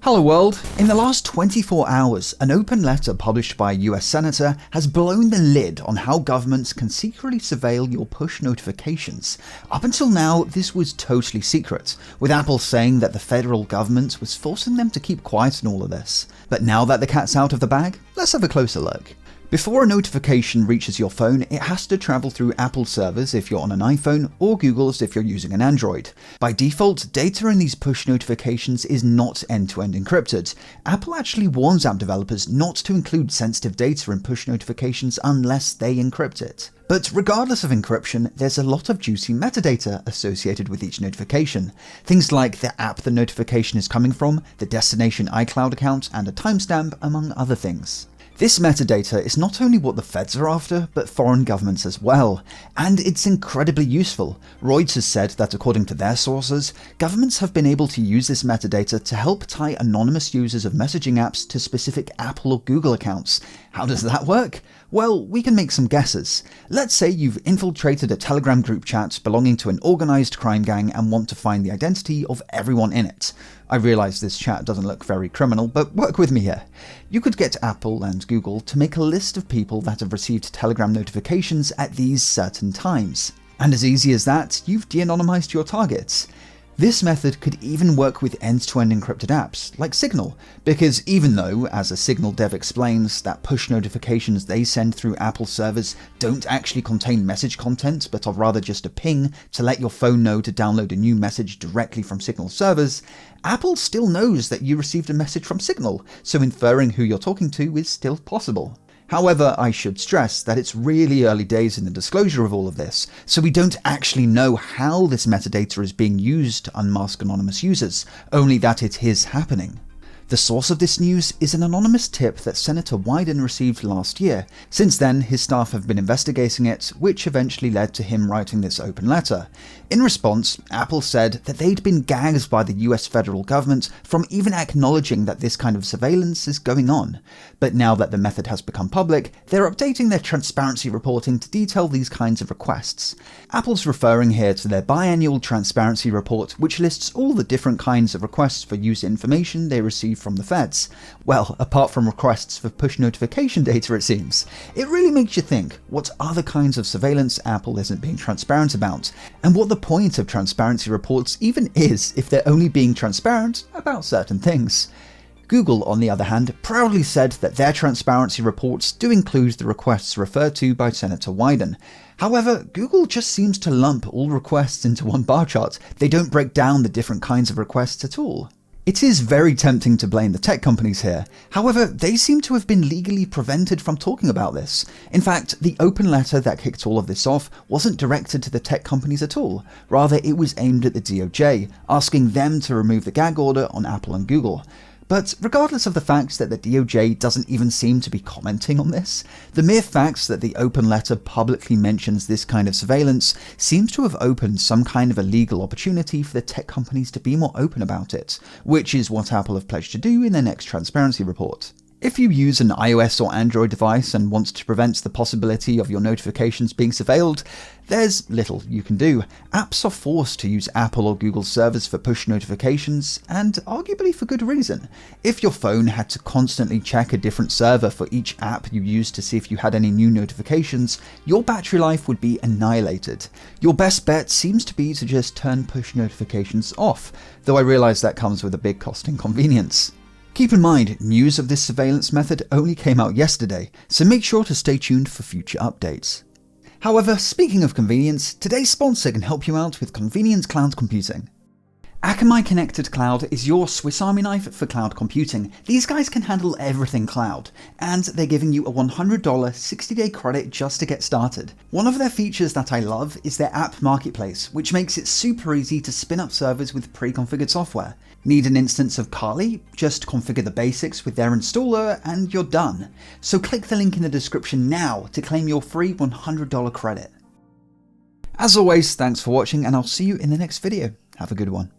Hello world! In the last 24 hours, an open letter published by a US senator has blown the lid on how governments can secretly surveil your push notifications. Up until now, this was totally secret, with Apple saying that the federal government was forcing them to keep quiet in all of this. But now that the cat's out of the bag, let's have a closer look. Before a notification reaches your phone, it has to travel through Apple servers if you're on an iPhone, or Google's if you're using an Android. By default, data in these push notifications is not end-to-end encrypted. Apple actually warns app developers not to include sensitive data in push notifications unless they encrypt it. But regardless of encryption, there's a lot of juicy metadata associated with each notification. Things like the app the notification is coming from, the destination iCloud account, and a timestamp, among other things. This metadata is not only what the feds are after, but foreign governments as well, and it's incredibly useful. Reuters has said that according to their sources, governments have been able to use this metadata to help tie anonymous users of messaging apps to specific Apple or Google accounts. How does that work? Well, we can make some guesses. Let's say you've infiltrated a Telegram group chat belonging to an organized crime gang and want to find the identity of everyone in it. I realize this chat doesn't look very criminal, but work with me here. You could get Apple and Google to make a list of people that have received Telegram notifications at these certain times. And as easy as that, you've de-anonymized your targets. This method could even work with end-to-end encrypted apps, like Signal, because even though, as a Signal dev explains, that push notifications they send through Apple servers don't actually contain message content, but are rather just a ping to let your phone know to download a new message directly from Signal servers, Apple still knows that you received a message from Signal, so inferring who you're talking to is still possible. However, I should stress that it's really early days in the disclosure of all of this, so we don't actually know how this metadata is being used to unmask anonymous users, only that it is happening. The source of this news is an anonymous tip that Senator Wyden received last year. Since then, his staff have been investigating it, which eventually led to him writing this open letter. In response, Apple said that they'd been gagged by the US federal government from even acknowledging that this kind of surveillance is going on. But now that the method has become public, they're updating their transparency reporting to detail these kinds of requests. Apple's referring here to their biannual transparency report, which lists all the different kinds of requests for user information they receive from the feds. Well, apart from requests for push notification data, it seems. It really makes you think, what other kinds of surveillance Apple isn't being transparent about, and what the point of transparency reports even is if they're only being transparent about certain things. Google, on the other hand, proudly said that their transparency reports do include the requests referred to by Senator Wyden. However, Google just seems to lump all requests into one bar chart. They don't break down the different kinds of requests at all. It is very tempting to blame the tech companies here. However, they seem to have been legally prevented from talking about this. In fact, the open letter that kicked all of this off wasn't directed to the tech companies at all. Rather, it was aimed at the DOJ, asking them to remove the gag order on Apple and Google. But regardless of the fact that the DOJ doesn't even seem to be commenting on this, the mere fact that the open letter publicly mentions this kind of surveillance seems to have opened some kind of a legal opportunity for the tech companies to be more open about it, which is what Apple have pledged to do in their next transparency report. If you use an iOS or Android device and want to prevent the possibility of your notifications being surveilled, there's little you can do. Apps are forced to use Apple or Google servers for push notifications, and arguably for good reason. If your phone had to constantly check a different server for each app you used to see if you had any new notifications, your battery life would be annihilated. Your best bet seems to be to just turn push notifications off, though I realize that comes with a big cost and convenience. Keep in mind, news of this surveillance method only came out yesterday, so make sure to stay tuned for future updates. However, speaking of convenience, today's sponsor can help you out with convenient cloud computing. Akamai Connected Cloud is your Swiss Army knife for cloud computing. These guys can handle everything cloud, and they're giving you a $100 60-day credit just to get started. One of their features that I love is their app marketplace, which makes it super easy to spin up servers with pre-configured software. Need an instance of Kali? Just configure the basics with their installer and you're done. So click the link in the description now to claim your free $100 credit. As always, thanks for watching, and I'll see you in the next video. Have a good one.